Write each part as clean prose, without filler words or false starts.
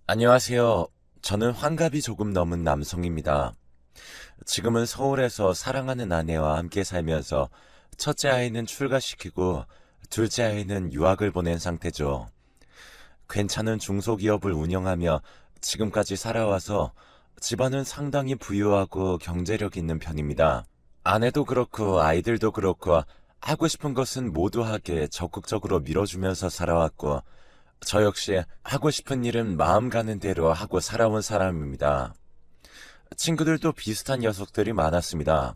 안녕하세요. 저는 환갑이 조금 넘은 남성입니다. 지금은 서울에서 사랑하는 아내와 함께 살면서 첫째 아이는 출가시키고 둘째 아이는 유학을 보낸 상태죠. 괜찮은 중소기업을 운영하며 지금까지 살아와서 집안은 상당히 부유하고 경제력 있는 편입니다. 아내도 그렇고 아이들도 그렇고 하고 싶은 것은 모두 하게 적극적으로 밀어주면서 살아왔고 저 역시 하고 싶은 일은 마음 가는 대로 하고 살아온 사람입니다. 친구들도 비슷한 녀석들이 많았습니다.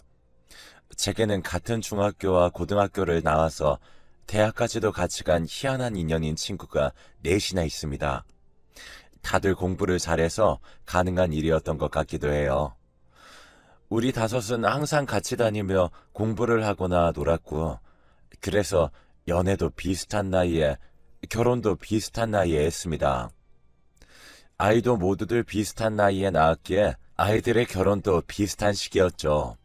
제게는 같은 중학교와 고등학교를 나와서 대학까지도 같이 간 희한한 인연인 친구가 넷이나 있습니다. 다들 공부를 잘해서 가능한 일이었던 것 같기도 해요. 우리 다섯은 항상 같이 다니며 공부를 하거나 놀았고, 그래서 연애도 비슷한 나이에, 결혼도 비슷한 나이에 했습니다. 아이도 모두들 비슷한 나이에 낳았기에 아이들의 결혼도 비슷한 시기였죠.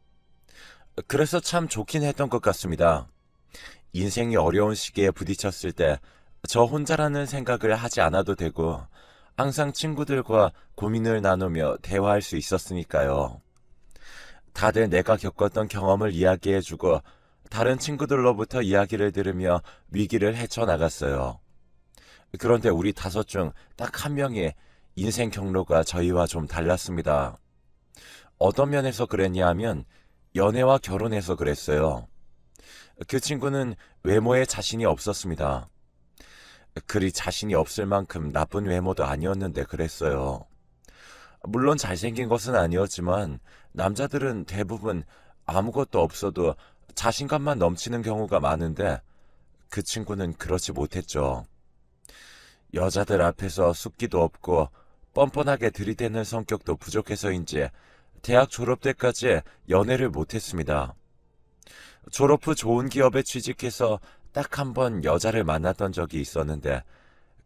그래서 참 좋긴 했던 것 같습니다. 인생이 어려운 시기에 부딪혔을 때 저 혼자라는 생각을 하지 않아도 되고 항상 친구들과 고민을 나누며 대화할 수 있었으니까요. 다들 내가 겪었던 경험을 이야기해주고 다른 친구들로부터 이야기를 들으며 위기를 헤쳐나갔어요. 그런데 우리 다섯 중 딱 한 명이 인생 경로가 저희와 좀 달랐습니다. 어떤 면에서 그랬냐 하면 연애와 결혼해서 그랬어요. 그 친구는 외모에 자신이 없었습니다. 그리 자신이 없을 만큼 나쁜 외모도 아니었는데 그랬어요. 물론 잘생긴 것은 아니었지만 남자들은 대부분 아무것도 없어도 자신감만 넘치는 경우가 많은데 그 친구는 그렇지 못했죠. 여자들 앞에서 숫기도 없고 뻔뻔하게 들이대는 성격도 부족해서인지 대학 졸업 때까지 연애를 못했습니다. 졸업 후 좋은 기업에 취직해서 딱 한 번 여자를 만났던 적이 있었는데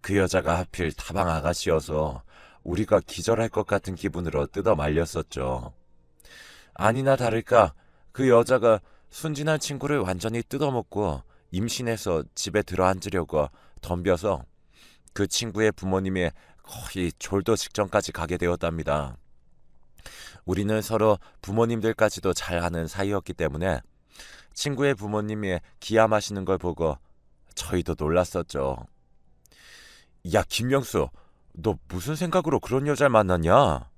그 여자가 하필 다방 아가씨여서 우리가 기절할 것 같은 기분으로 뜯어 말렸었죠. 아니나 다를까 그 여자가 순진한 친구를 완전히 뜯어먹고 임신해서 집에 들어앉으려고 덤벼서 그 친구의 부모님이 거의 졸도 직전까지 가게 되었답니다. 우리는 서로 부모님들까지도 잘 아는 사이였기 때문에 친구의 부모님이 기함하시는 걸 보고 저희도 놀랐었죠. 야, 김명수, 너 무슨 생각으로 그런 여자를 만났냐?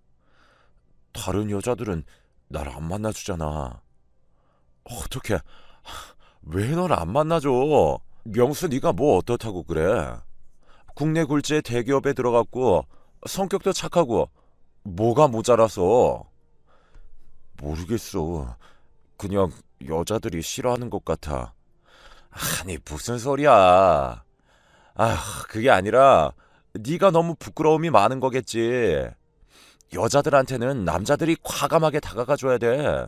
다른 여자들은 날 안 만나주잖아. 어떻게, 왜 널 안 만나줘? 명수 네가 뭐 어떻다고 그래? 국내 굴지의 대기업에 들어갔고 성격도 착하고 뭐가 모자라서. 모르겠어. 그냥 여자들이 싫어하는 것 같아. 아니 무슨 소리야. 그게 아니라 네가 너무 부끄러움이 많은 거겠지. 여자들한테는 남자들이 과감하게 다가가줘야 돼.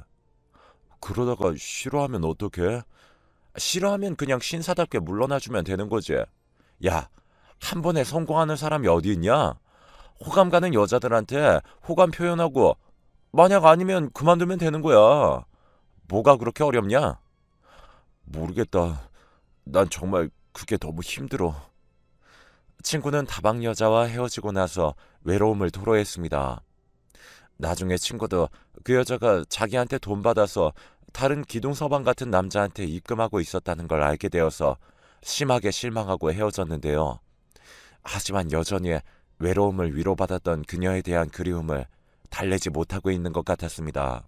그러다가 싫어하면 어떡해? 싫어하면 그냥 신사답게 물러나주면 되는 거지. 야, 한 번에 성공하는 사람이 어디 있냐? 호감 가는 여자들한테 호감 표현하고 만약 아니면 그만두면 되는 거야. 뭐가 그렇게 어렵냐? 모르겠다. 난 정말 그게 너무 힘들어. 친구는 다방 여자와 헤어지고 나서 외로움을 토로했습니다. 나중에 친구도 그 여자가 자기한테 돈 받아서 다른 기둥서방 같은 남자한테 입금하고 있었다는 걸 알게 되어서 심하게 실망하고 헤어졌는데요. 하지만 여전히 외로움을 위로받았던 그녀에 대한 그리움을 달래지 못하고 있는 것 같았습니다.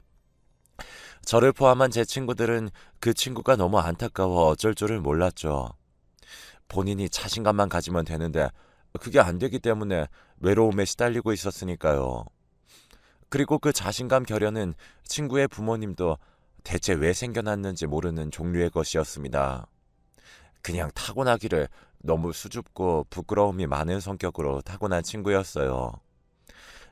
저를 포함한 제 친구들은 그 친구가 너무 안타까워 어쩔 줄을 몰랐죠. 본인이 자신감만 가지면 되는데 그게 안 되기 때문에 외로움에 시달리고 있었으니까요. 그리고 그 자신감 결여는 친구의 부모님도 대체 왜 생겨났는지 모르는 종류의 것이었습니다. 그냥 타고나기를 너무 수줍고 부끄러움이 많은 성격으로 타고난 친구였어요.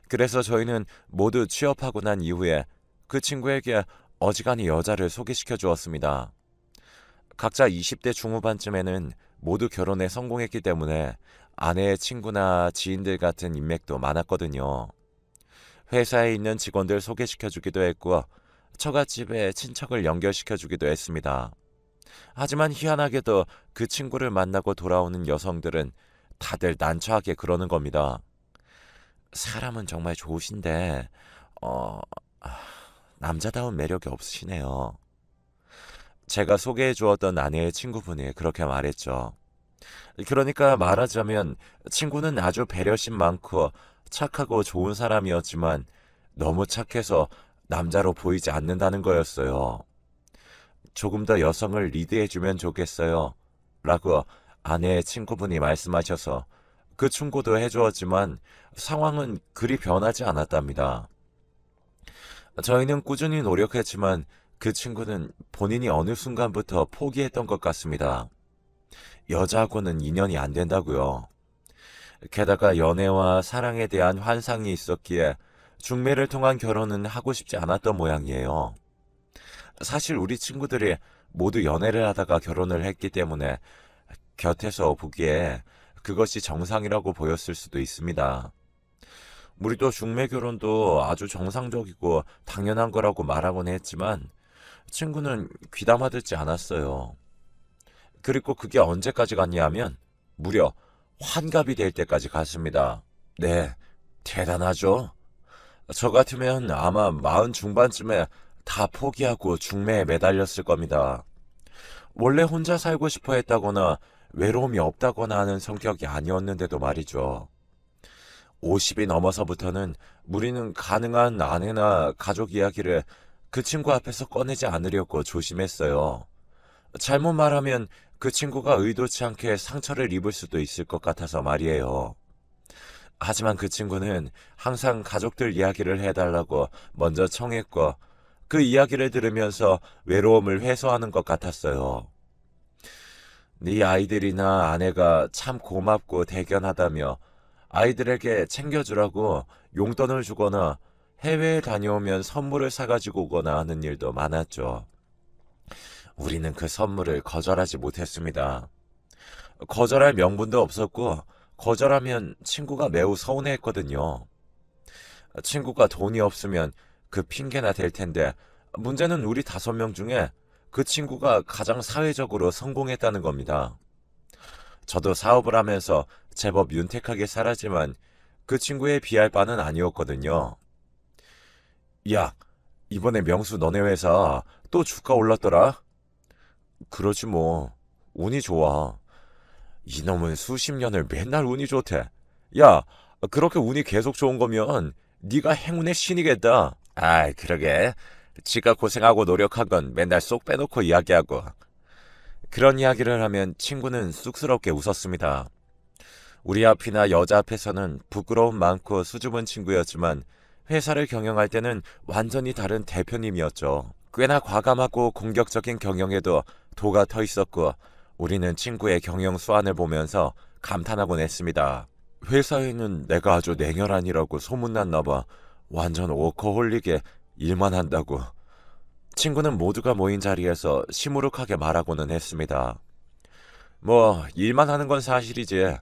그래서 저희는 모두 취업하고 난 이후에 그 친구에게 어지간히 여자를 소개시켜 주었습니다. 각자 20대 중후반쯤에는 모두 결혼에 성공했기 때문에 아내의 친구나 지인들 같은 인맥도 많았거든요. 회사에 있는 직원들 소개시켜주기도 했고 처갓집에 친척을 연결시켜주기도 했습니다. 하지만 희한하게도 그 친구를 만나고 돌아오는 여성들은 다들 난처하게 그러는 겁니다. 사람은 정말 좋으신데, 어, 아, 남자다운 매력이 없으시네요. 제가 소개해 주었던 아내의 친구분이 그렇게 말했죠. 그러니까 말하자면 친구는 아주 배려심 많고 착하고 좋은 사람이었지만 너무 착해서 남자로 보이지 않는다는 거였어요. 조금 더 여성을 리드해주면 좋겠어요. 라고 아내의 친구분이 말씀하셔서 그 충고도 해주었지만 상황은 그리 변하지 않았답니다. 저희는 꾸준히 노력했지만 그 친구는 본인이 어느 순간부터 포기했던 것 같습니다. 여자하고는 인연이 안 된다고요. 게다가 연애와 사랑에 대한 환상이 있었기에 중매를 통한 결혼은 하고 싶지 않았던 모양이에요. 사실 우리 친구들이 모두 연애를 하다가 결혼을 했기 때문에 곁에서 보기에 그것이 정상이라고 보였을 수도 있습니다. 우리도 중매 결혼도 아주 정상적이고 당연한 거라고 말하곤 했지만 친구는 귀담아 듣지 않았어요. 그리고 그게 언제까지 갔냐면 무려 환갑이 될 때까지 갔습니다. 네, 대단하죠? 저 같으면 아마 40 중반쯤에 다 포기하고 중매에 매달렸을 겁니다. 원래 혼자 살고 싶어 했다거나 외로움이 없다거나 하는 성격이 아니었는데도 말이죠. 50이 넘어서부터는 우리는 가능한 아내나 가족 이야기를 그 친구 앞에서 꺼내지 않으려고 조심했어요. 잘못 말하면 그 친구가 의도치 않게 상처를 입을 수도 있을 것 같아서 말이에요. 하지만 그 친구는 항상 가족들 이야기를 해달라고 먼저 청했고 그 이야기를 들으면서 외로움을 해소하는 것 같았어요. 네 아이들이나 아내가 참 고맙고 대견하다며 아이들에게 챙겨주라고 용돈을 주거나 해외에 다녀오면 선물을 사가지고 오거나 하는 일도 많았죠. 우리는 그 선물을 거절하지 못했습니다. 거절할 명분도 없었고 거절하면 친구가 매우 서운해했거든요. 친구가 돈이 없으면 그 핑계나 댈 텐데 문제는 우리 5명 중에 그 친구가 가장 사회적으로 성공했다는 겁니다. 저도 사업을 하면서 제법 윤택하게 살았지만 그 친구에 비할 바는 아니었거든요. 야, 이번에 명수 너네 회사 또 주가 올랐더라? 그러지 뭐. 운이 좋아. 이놈은 수십 년을 맨날 운이 좋대. 야, 그렇게 운이 계속 좋은 거면 네가 행운의 신이겠다. 아이, 그러게. 지가 고생하고 노력한 건 맨날 쏙 빼놓고 이야기하고. 그런 이야기를 하면 친구는 쑥스럽게 웃었습니다. 우리 앞이나 여자 앞에서는 부끄러움 많고 수줍은 친구였지만 회사를 경영할 때는 완전히 다른 대표님이었죠. 꽤나 과감하고 공격적인 경영에도 도가 터 있었고 우리는 친구의 경영 수완을 보면서 감탄하곤 했습니다. 회사에는 내가 아주 냉혈한이라고 소문났나 봐. 완전 워커홀릭에 일만 한다고. 친구는 모두가 모인 자리에서 시무룩하게 말하고는 했습니다. 뭐 일만 하는 건 사실이지.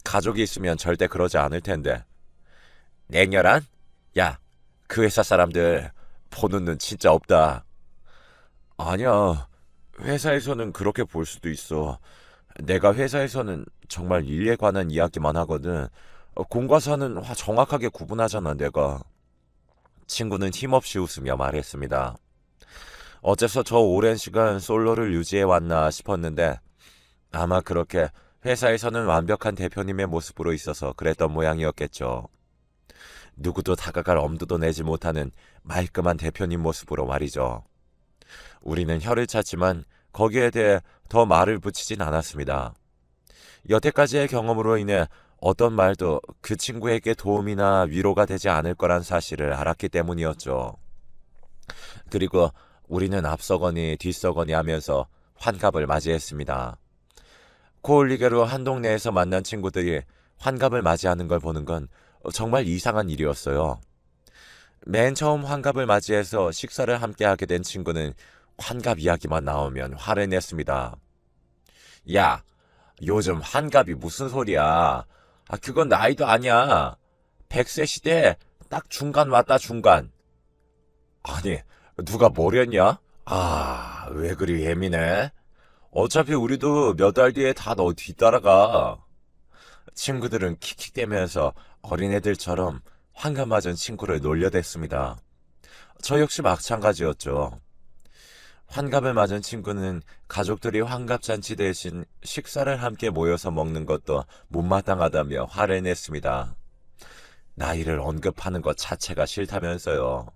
가족이 있으면 절대 그러지 않을 텐데. 냉혈한? 야, 그 회사 사람들 보는 눈 진짜 없다. 아니야. 회사에서는 그렇게 볼 수도 있어. 내가 회사에서는 정말 일에 관한 이야기만 하거든. 공과 사는 정확하게 구분하잖아, 내가. 친구는 힘없이 웃으며 말했습니다. 어째서 저 오랜 시간 솔로를 유지해 왔나 싶었는데 아마 그렇게 회사에서는 완벽한 대표님의 모습으로 있어서 그랬던 모양이었겠죠. 누구도 다가갈 엄두도 내지 못하는 말끔한 대표님 모습으로 말이죠. 우리는 혀를 찼지만 거기에 대해 더 말을 붙이진 않았습니다. 여태까지의 경험으로 인해 어떤 말도 그 친구에게 도움이나 위로가 되지 않을 거란 사실을 알았기 때문이었죠. 그리고 우리는 앞서거니 뒤서거니 하면서 환갑을 맞이했습니다. 코올리게로 한 동네에서 만난 친구들이 환갑을 맞이하는 걸 보는 건 정말 이상한 일이었어요. 맨 처음 환갑을 맞이해서 식사를 함께 하게 된 친구는 환갑 이야기만 나오면 화를 냈습니다. 야, 요즘 환갑이 무슨 소리야. 그건 나이도 아니야. 100세 시대에 딱 중간 왔다 중간. 아니, 누가 뭐랬냐? 왜 그리 예민해? 어차피 우리도 몇 달 뒤에 다 너 뒤따라가. 친구들은 킥킥대면서 어린애들처럼 환갑 맞은 친구를 놀려댔습니다. 저 역시 마찬가지였죠. 환갑을 맞은 친구는 가족들이 환갑잔치 대신 식사를 함께 모여서 먹는 것도 못마땅하다며 화를 냈습니다. 나이를 언급하는 것 자체가 싫다면서요.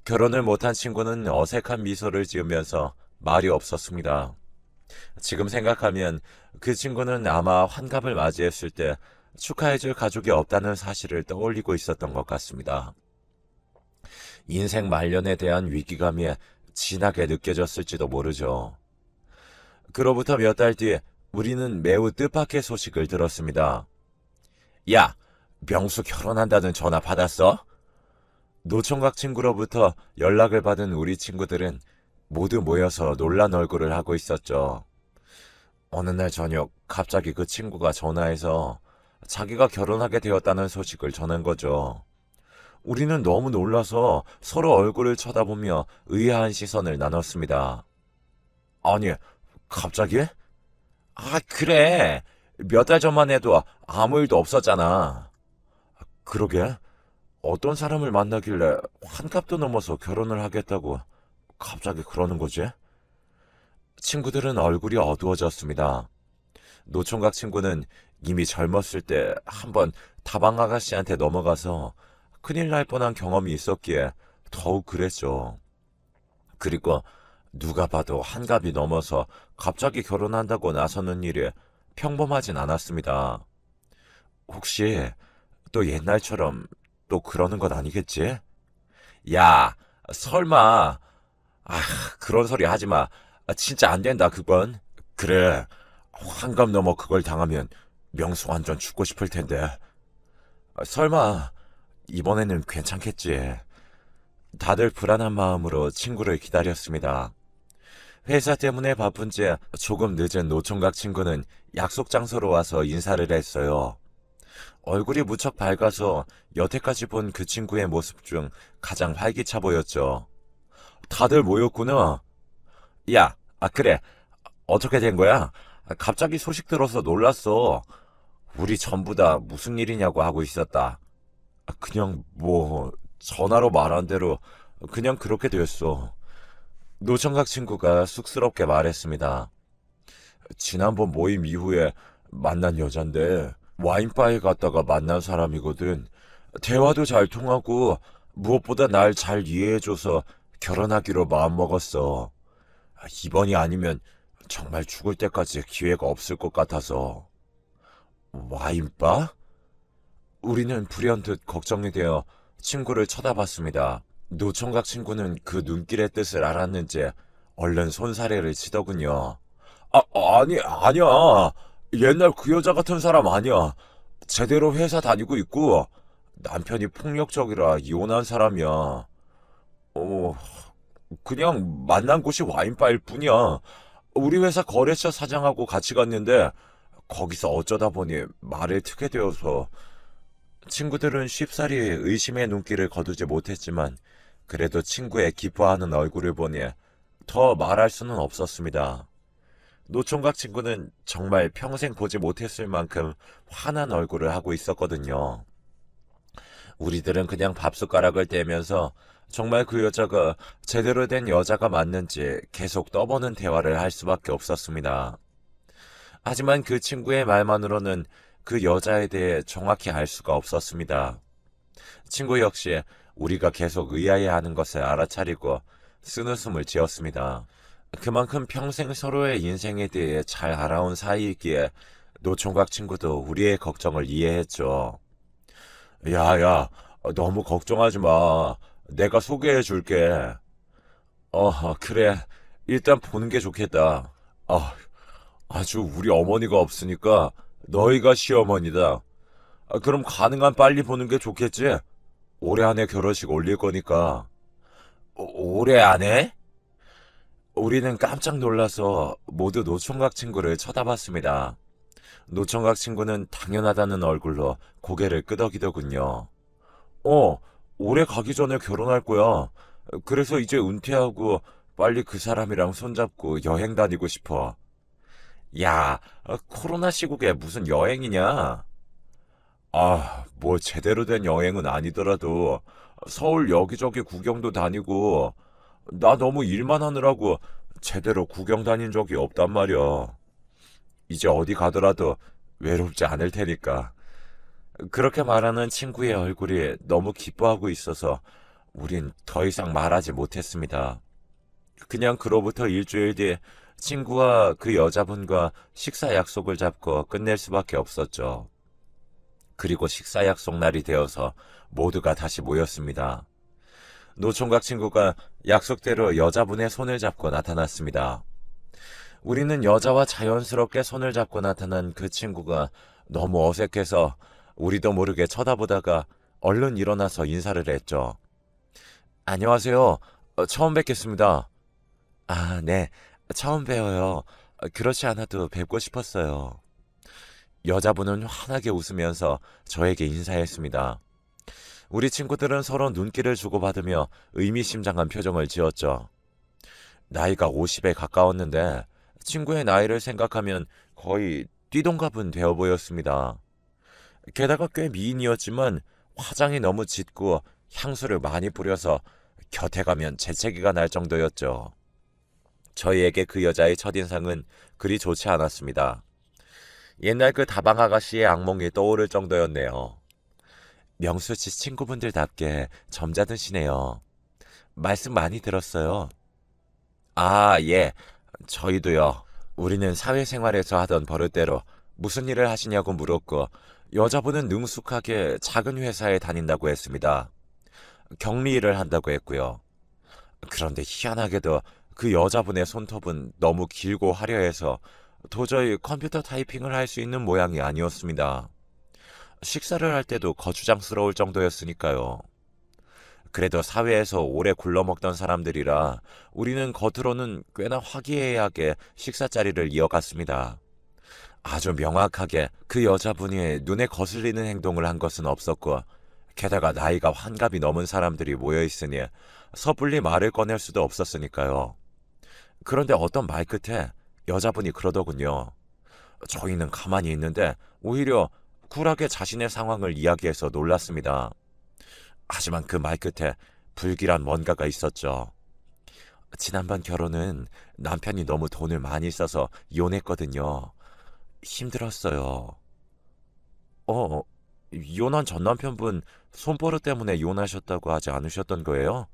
결혼을 못한 친구는 어색한 미소를 지으면서 말이 없었습니다. 지금 생각하면 그 친구는 아마 환갑을 맞이했을 때 축하해줄 가족이 없다는 사실을 떠올리고 있었던 것 같습니다. 인생 말년에 대한 위기감이 진하게 느껴졌을지도 모르죠. 그로부터 몇 달 뒤 우리는 매우 뜻밖의 소식을 들었습니다. 야, 명수 결혼한다는 전화 받았어? 노총각 친구로부터 연락을 받은 우리 친구들은 모두 모여서 놀란 얼굴을 하고 있었죠. 어느 날 저녁 갑자기 그 친구가 전화해서 자기가 결혼하게 되었다는 소식을 전한 거죠. 우리는 너무 놀라서 서로 얼굴을 쳐다보며 의아한 시선을 나눴습니다. 아니, 갑자기? 아, 그래. 몇 달 전만 해도 아무 일도 없었잖아. 그러게. 어떤 사람을 만나길래 환갑도 넘어서 결혼을 하겠다고 갑자기 그러는 거지? 친구들은 얼굴이 어두워졌습니다. 노총각 친구는 이미 젊었을 때 한번 다방 아가씨한테 넘어가서 큰일 날 뻔한 경험이 있었기에 더욱 그랬죠. 그리고 누가 봐도 환갑이 넘어서 갑자기 결혼한다고 나서는 일이 평범하진 않았습니다. 혹시 또 옛날처럼 또 그러는 건 아니겠지? 야, 설마. 아, 그런 소리 하지 마. 진짜 안 된다, 그건. 그래, 환갑 넘어 그걸 당하면 명수 완전 죽고 싶을 텐데. 설마, 이번에는 괜찮겠지. 다들 불안한 마음으로 친구를 기다렸습니다. 회사 때문에 바쁜지 조금 늦은 노총각 친구는 약속 장소로 와서 인사를 했어요. 얼굴이 무척 밝아서 여태까지 본 그 친구의 모습 중 가장 활기차 보였죠. 다들 모였구나. 야, 그래. 어떻게 된 거야? 갑자기 소식 들어서 놀랐어. 우리 전부 다 무슨 일이냐고 하고 있었다. 그냥 전화로 말한 대로 그냥 그렇게 됐어. 노총각 친구가 쑥스럽게 말했습니다. 지난번 모임 이후에 만난 여잔데 와인바에 갔다가 만난 사람이거든. 대화도 잘 통하고 무엇보다 날 잘 이해해줘서 결혼하기로 마음먹었어. 이번이 아니면 정말 죽을 때까지 기회가 없을 것 같아서. 와인바? 우리는 불현듯 걱정이 되어 친구를 쳐다봤습니다. 노총각 친구는 그 눈길의 뜻을 알았는지 얼른 손사래를 치더군요. 아니야. 옛날 그 여자 같은 사람 아니야. 제대로 회사 다니고 있고 남편이 폭력적이라 이혼한 사람이야. 그냥 만난 곳이 와인바일 뿐이야. 우리 회사 거래처 사장하고 같이 갔는데 거기서 어쩌다 보니 말을 트게 되어서. 친구들은 쉽사리 의심의 눈길을 거두지 못했지만 그래도 친구의 기뻐하는 얼굴을 보니 더 말할 수는 없었습니다. 노총각 친구는 정말 평생 보지 못했을 만큼 환한 얼굴을 하고 있었거든요. 우리들은 그냥 밥숟가락을 떼면서 정말 그 여자가 제대로 된 여자가 맞는지 계속 떠보는 대화를 할 수밖에 없었습니다. 하지만 그 친구의 말만으로는 그 여자에 대해 정확히 알 수가 없었습니다. 친구 역시 우리가 계속 의아해하는 것을 알아차리고 쓴웃음을 지었습니다. 그만큼 평생 서로의 인생에 대해 잘 알아온 사이이기에 노총각 친구도 우리의 걱정을 이해했죠. 야, 너무 걱정하지 마. 내가 소개해 줄게. 그래. 일단 보는 게 좋겠다. 아주 우리 어머니가 없으니까 너희가 시어머니다. 그럼 가능한 빨리 보는 게 좋겠지? 올해 안에 결혼식 올릴 거니까. 올해 안에? 우리는 깜짝 놀라서 모두 노총각 친구를 쳐다봤습니다. 노총각 친구는 당연하다는 얼굴로 고개를 끄덕이더군요. 올해 가기 전에 결혼할 거야. 그래서 이제 은퇴하고 빨리 그 사람이랑 손잡고 여행 다니고 싶어. 야, 코로나 시국에 무슨 여행이냐? 뭐 제대로 된 여행은 아니더라도 서울 여기저기 구경도 다니고 나 너무 일만 하느라고 제대로 구경 다닌 적이 없단 말이야. 이제 어디 가더라도 외롭지 않을 테니까. 그렇게 말하는 친구의 얼굴이 너무 기뻐하고 있어서 우린 더 이상 말하지 못했습니다. 그냥 그로부터 일주일 뒤 친구와 그 여자분과 식사 약속을 잡고 끝낼 수밖에 없었죠. 그리고 식사 약속 날이 되어서 모두가 다시 모였습니다. 노총각 친구가 약속대로 여자분의 손을 잡고 나타났습니다. 우리는 여자와 자연스럽게 손을 잡고 나타난 그 친구가 너무 어색해서 우리도 모르게 쳐다보다가 얼른 일어나서 인사를 했죠. 안녕하세요. 처음 뵙겠습니다. 네. 처음 뵈어요. 그렇지 않아도 뵙고 싶었어요. 여자분은 환하게 웃으면서 저에게 인사했습니다. 우리 친구들은 서로 눈길을 주고받으며 의미심장한 표정을 지었죠. 나이가 50에 가까웠는데 친구의 나이를 생각하면 거의 띠동갑은 되어 보였습니다. 게다가 꽤 미인이었지만 화장이 너무 짙고 향수를 많이 뿌려서 곁에 가면 재채기가 날 정도였죠. 저희에게 그 여자의 첫인상은 그리 좋지 않았습니다. 옛날 그 다방 아가씨의 악몽이 떠오를 정도였네요. 명수 씨 친구분들답게 점잖으시네요. 말씀 많이 들었어요. 예. 저희도요. 우리는 사회생활에서 하던 버릇대로 무슨 일을 하시냐고 물었고 여자분은 능숙하게 작은 회사에 다닌다고 했습니다. 격리 일을 한다고 했고요. 그런데 희한하게도 그 여자분의 손톱은 너무 길고 화려해서 도저히 컴퓨터 타이핑을 할 수 있는 모양이 아니었습니다. 식사를 할 때도 거추장스러울 정도였으니까요. 그래도 사회에서 오래 굴러먹던 사람들이라 우리는 겉으로는 꽤나 화기애애하게 식사 자리를 이어갔습니다. 아주 명확하게 그 여자분이 눈에 거슬리는 행동을 한 것은 없었고 게다가 나이가 환갑이 넘은 사람들이 모여있으니 섣불리 말을 꺼낼 수도 없었으니까요. 그런데 어떤 말 끝에 여자분이 그러더군요. 저희는 가만히 있는데 오히려 쿨하게 자신의 상황을 이야기해서 놀랐습니다. 하지만 그 말 끝에 불길한 뭔가가 있었죠. 지난번 결혼은 남편이 너무 돈을 많이 써서 이혼했거든요. 힘들었어요. 어, 이혼한 전 남편분 손버릇 때문에 이혼하셨다고 하지 않으셨던 거예요?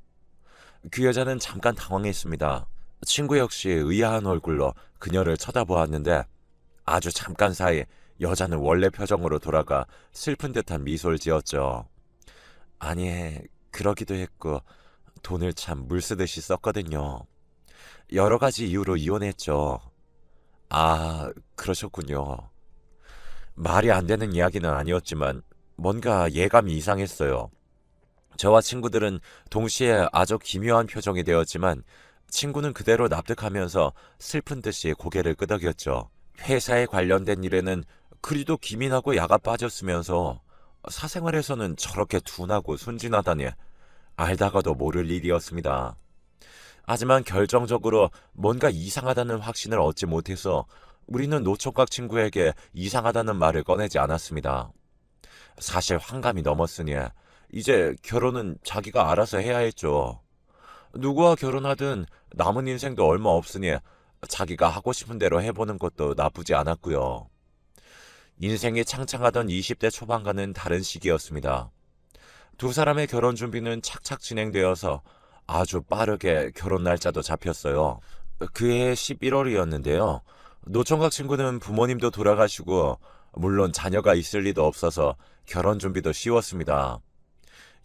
그 여자는 잠깐 당황했습니다. 친구 역시 의아한 얼굴로 그녀를 쳐다보았는데 아주 잠깐 사이 여자는 원래 표정으로 돌아가 슬픈 듯한 미소를 지었죠. 아니, 그러기도 했고 돈을 참 물쓰듯이 썼거든요. 여러 가지 이유로 이혼했죠. 그러셨군요. 말이 안 되는 이야기는 아니었지만 뭔가 예감이 이상했어요. 저와 친구들은 동시에 아주 기묘한 표정이 되었지만 친구는 그대로 납득하면서 슬픈 듯이 고개를 끄덕였죠. 회사에 관련된 일에는 그리도 기민하고 야가 빠졌으면서 사생활에서는 저렇게 둔하고 순진하다니 알다가도 모를 일이었습니다. 하지만 결정적으로 뭔가 이상하다는 확신을 얻지 못해서 우리는 노총각 친구에게 이상하다는 말을 꺼내지 않았습니다. 사실 환갑이 넘었으니 이제 결혼은 자기가 알아서 해야 했죠. 누구와 결혼하든 남은 인생도 얼마 없으니 자기가 하고 싶은 대로 해보는 것도 나쁘지 않았고요. 인생이 창창하던 20대 초반과는 다른 시기였습니다. 두 사람의 결혼 준비는 착착 진행되어서 아주 빠르게 결혼 날짜도 잡혔어요. 그해 11월이었는데요. 노총각 친구는 부모님도 돌아가시고 물론 자녀가 있을 리도 없어서 결혼 준비도 쉬웠습니다.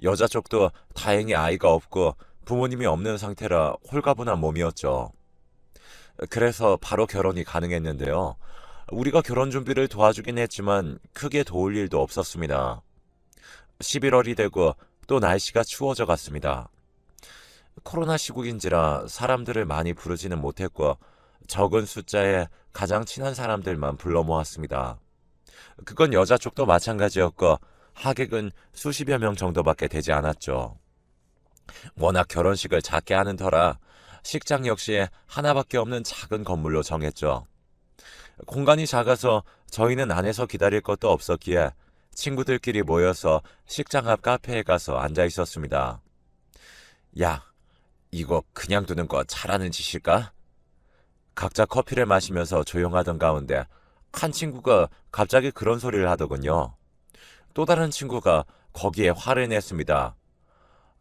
여자 쪽도 다행히 아이가 없고 부모님이 없는 상태라 홀가분한 몸이었죠. 그래서 바로 결혼이 가능했는데요. 우리가 결혼 준비를 도와주긴 했지만 크게 도울 일도 없었습니다. 11월이 되고 또 날씨가 추워져 갔습니다. 코로나 시국인지라 사람들을 많이 부르지는 못했고 적은 숫자에 가장 친한 사람들만 불러 모았습니다. 그건 여자 쪽도 마찬가지였고 하객은 수십여 명 정도밖에 되지 않았죠. 워낙 결혼식을 작게 하는 터라 식장 역시 하나밖에 없는 작은 건물로 정했죠. 공간이 작아서 저희는 안에서 기다릴 것도 없었기에 친구들끼리 모여서 식장 앞 카페에 가서 앉아 있었습니다. 야, 이거 그냥 두는 거 잘하는 짓일까? 각자 커피를 마시면서 조용하던 가운데 한 친구가 갑자기 그런 소리를 하더군요. 또 다른 친구가 거기에 화를 냈습니다.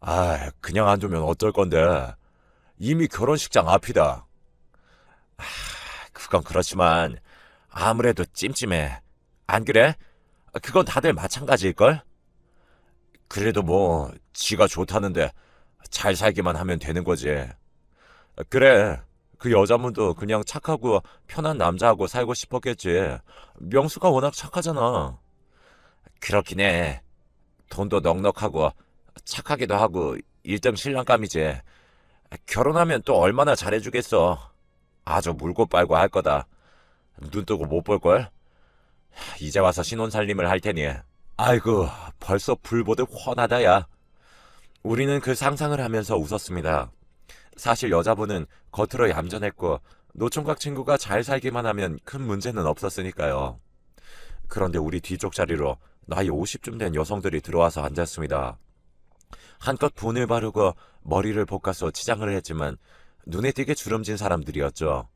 아, 그냥 안 두면 어쩔 건데. 이미 결혼식장 앞이다. 아, 그건 그렇지만 아무래도 찜찜해. 안 그래? 그건 다들 마찬가지일걸? 그래도 뭐 지가 좋다는데 잘 살기만 하면 되는 거지. 그래. 그 여자분도 그냥 착하고 편한 남자하고 살고 싶었겠지. 명수가 워낙 착하잖아. 그렇긴 해. 돈도 넉넉하고 착하기도 하고 1등 신랑감이지. 결혼하면 또 얼마나 잘해주겠어. 아주 물고 빨고 할 거다. 눈 뜨고 못 볼걸? 이제 와서 신혼살림을 할 테니. 아이고, 벌써 불 보듯 훤하다, 야. 우리는 그 상상을 하면서 웃었습니다. 사실 여자분은 겉으로 얌전했고 노총각 친구가 잘 살기만 하면 큰 문제는 없었으니까요. 그런데 우리 뒤쪽 자리로 나이 50쯤 된 여성들이 들어와서 앉았습니다. 한껏 분을 바르고 머리를 볶아서 치장을 했지만 눈에 띄게 주름진 사람들이었죠.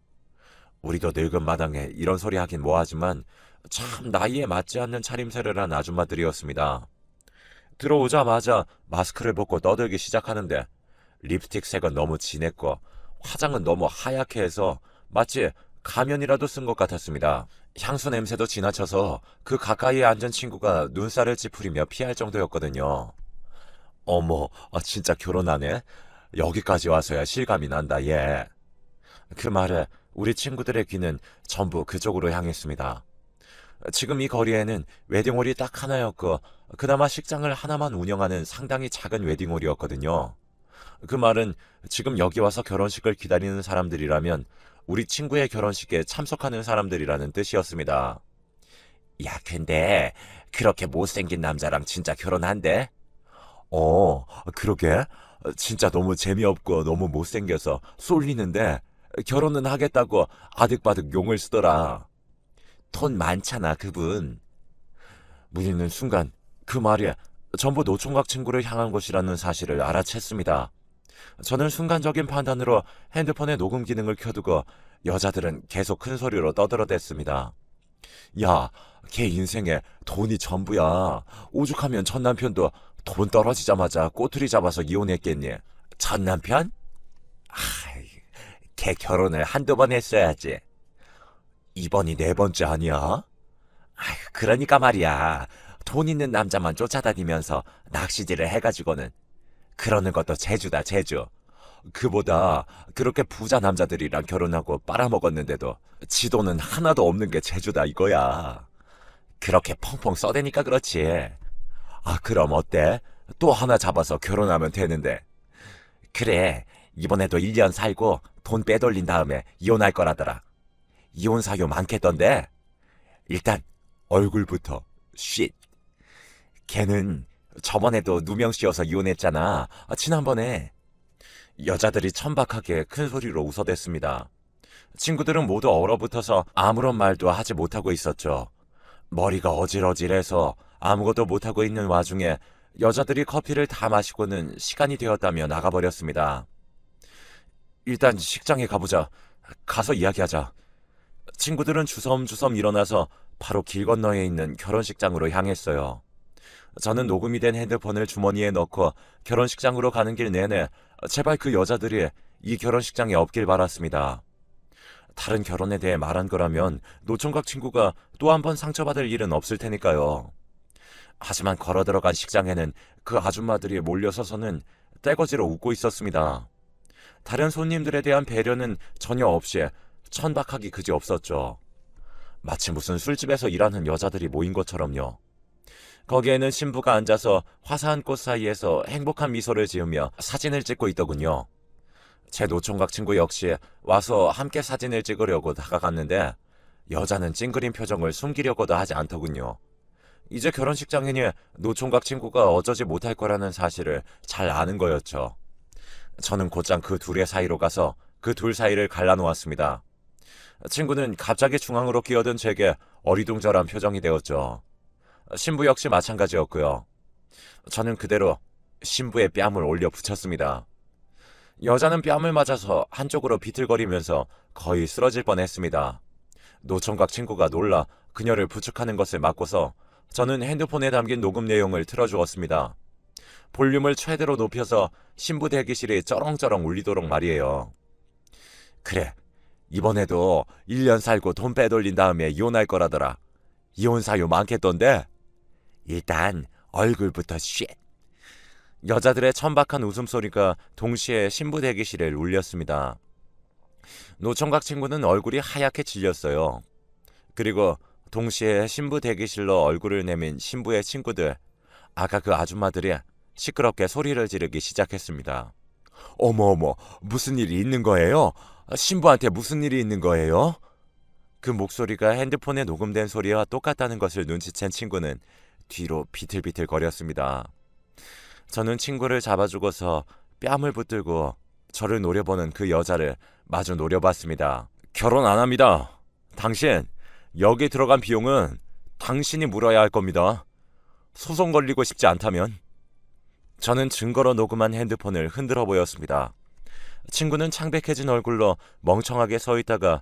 우리도 늙은 마당에 이런 소리 하긴 뭐하지만 참 나이에 맞지 않는 차림새를 한 아줌마들이었습니다. 들어오자마자 마스크를 벗고 떠들기 시작하는데 립스틱 색은 너무 진했고 화장은 너무 하얗게 해서 마치 가면이라도 쓴 것 같았습니다. 향수 냄새도 지나쳐서 그 가까이에 앉은 친구가 눈살을 찌푸리며 피할 정도였거든요. 어머, 진짜 결혼하네? 여기까지 와서야 실감이 난다, 얘. 그 말에 우리 친구들의 귀는 전부 그쪽으로 향했습니다. 지금 이 거리에는 웨딩홀이 딱 하나였고 그나마 식장을 하나만 운영하는 상당히 작은 웨딩홀이었거든요. 그 말은 지금 여기 와서 결혼식을 기다리는 사람들이라면 우리 친구의 결혼식에 참석하는 사람들이라는 뜻이었습니다. 야, 근데 그렇게 못생긴 남자랑 진짜 결혼한대? 그러게. 진짜 너무 재미없고 너무 못생겨서 쏠리는데 결혼은 하겠다고 아득바득 용을 쓰더라. 돈 많잖아, 그분. 우리는 순간 그 말이 전부 노총각 친구를 향한 것이라는 사실을 알아챘습니다. 저는 순간적인 판단으로 핸드폰의 녹음 기능을 켜두고 여자들은 계속 큰 소리로 떠들어댔습니다. 야, 걔 인생에 돈이 전부야. 오죽하면 전 남편도 돈 떨어지자마자 꼬투리 잡아서 이혼했겠니? 전 남편? 걔 결혼을 한두 번 했어야지. 이번이 네 번째 아니야? 그러니까 말이야. 돈 있는 남자만 쫓아다니면서 낚시질을 해가지고는 그러는 것도 재주다, 재주. 그보다 그렇게 부자 남자들이랑 결혼하고 빨아먹었는데도 지 돈은 하나도 없는 게 재주다 이거야. 그렇게 펑펑 써대니까 그렇지. 그럼 어때? 또 하나 잡아서 결혼하면 되는데. 그래, 이번에도 1년 살고 돈 빼돌린 다음에 이혼할 거라더라. 이혼 사유 많겠던데? 일단 얼굴부터 쉿. 걔는 저번에도 누명 씌워서 이혼했잖아. 지난번에. 여자들이 천박하게 큰 소리로 웃어댔습니다. 친구들은 모두 얼어붙어서 아무런 말도 하지 못하고 있었죠. 머리가 어질어질해서 아무것도 못하고 있는 와중에 여자들이 커피를 다 마시고는 시간이 되었다며 나가버렸습니다. 일단 식장에 가보자. 가서 이야기하자. 친구들은 주섬주섬 일어나서 바로 길 건너에 있는 결혼식장으로 향했어요. 저는 녹음이 된 핸드폰을 주머니에 넣고 결혼식장으로 가는 길 내내 제발 그 여자들이 이 결혼식장에 없길 바랐습니다. 다른 결혼에 대해 말한 거라면 노총각 친구가 또 한 번 상처받을 일은 없을 테니까요. 하지만 걸어 들어간 식장에는 그 아줌마들이 몰려서서는 떼거지로 웃고 있었습니다. 다른 손님들에 대한 배려는 전혀 없이 천박하기 그지 없었죠. 마치 무슨 술집에서 일하는 여자들이 모인 것처럼요. 거기에는 신부가 앉아서 화사한 꽃 사이에서 행복한 미소를 지으며 사진을 찍고 있더군요. 제 노총각 친구 역시 와서 함께 사진을 찍으려고 다가갔는데 여자는 찡그린 표정을 숨기려고도 하지 않더군요. 이제 결혼식장이니 노총각 친구가 어쩌지 못할 거라는 사실을 잘 아는 거였죠. 저는 곧장 그 둘의 사이로 가서 그 둘 사이를 갈라놓았습니다. 친구는 갑자기 중앙으로 끼어든 제게 어리둥절한 표정이 되었죠. 신부 역시 마찬가지였고요. 저는 그대로 신부의 뺨을 올려 붙였습니다. 여자는 뺨을 맞아서 한쪽으로 비틀거리면서 거의 쓰러질 뻔했습니다. 노총각 친구가 놀라 그녀를 부축하는 것을 막고서 저는 핸드폰에 담긴 녹음 내용을 틀어주었습니다. 볼륨을 최대로 높여서 신부 대기실이 쩌렁쩌렁 울리도록 말이에요. 그래, 이번에도 1년 살고 돈 빼돌린 다음에 이혼할 거라더라. 이혼 사유 많겠던데? 일단 얼굴부터 쉣. 여자들의 천박한 웃음소리가 동시에 신부 대기실을 울렸습니다. 노총각 친구는 얼굴이 하얗게 질렸어요. 그리고 동시에 신부 대기실로 얼굴을 내민 신부의 친구들, 아까 그 아줌마들이 시끄럽게 소리를 지르기 시작했습니다. 어머, 무슨 일이 있는 거예요? 신부한테 무슨 일이 있는 거예요? 그 목소리가 핸드폰에 녹음된 소리와 똑같다는 것을 눈치챈 친구는 뒤로 비틀비틀 거렸습니다. 저는 친구를 잡아주고서 뺨을 붙들고 저를 노려보는 그 여자를 마주 노려봤습니다. 결혼 안 합니다. 당신, 여기 들어간 비용은 당신이 물어야 할 겁니다. 소송 걸리고 싶지 않다면. 저는 증거로 녹음한 핸드폰을 흔들어 보였습니다. 친구는 창백해진 얼굴로 멍청하게 서 있다가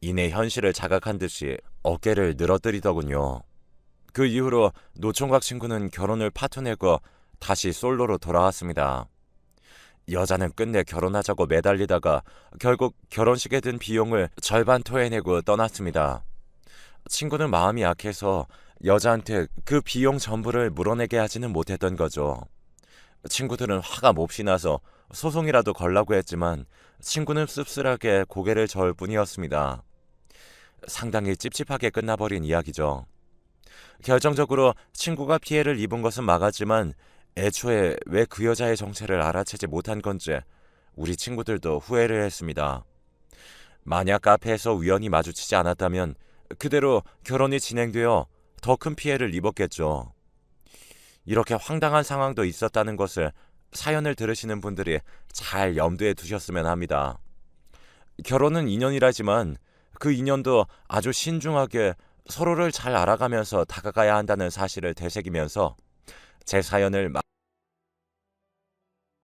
이내 현실을 자각한 듯이 어깨를 늘어뜨리더군요. 그 이후로 노총각 친구는 결혼을 파토내고 다시 솔로로 돌아왔습니다. 여자는 끝내 결혼하자고 매달리다가 결국 결혼식에 든 비용을 절반 토해내고 떠났습니다. 친구는 마음이 약해서 여자한테 그 비용 전부를 물어내게 하지는 못했던 거죠. 친구들은 화가 몹시 나서 소송이라도 걸라고 했지만 친구는 씁쓸하게 고개를 저을 뿐이었습니다. 상당히 찝찝하게 끝나버린 이야기죠. 결정적으로 친구가 피해를 입은 것은 막았지만 애초에 왜 그 여자의 정체를 알아채지 못한 건지 우리 친구들도 후회를 했습니다. 만약 카페에서 우연히 마주치지 않았다면 그대로 결혼이 진행되어 더 큰 피해를 입었겠죠. 이렇게 황당한 상황도 있었다는 것을 사연을 들으시는 분들이 잘 염두에 두셨으면 합니다. 결혼은 인연이라지만 그 인연도 아주 신중하게 서로를 잘 알아가면서 다가가야 한다는 사실을 되새기면서 제 사연을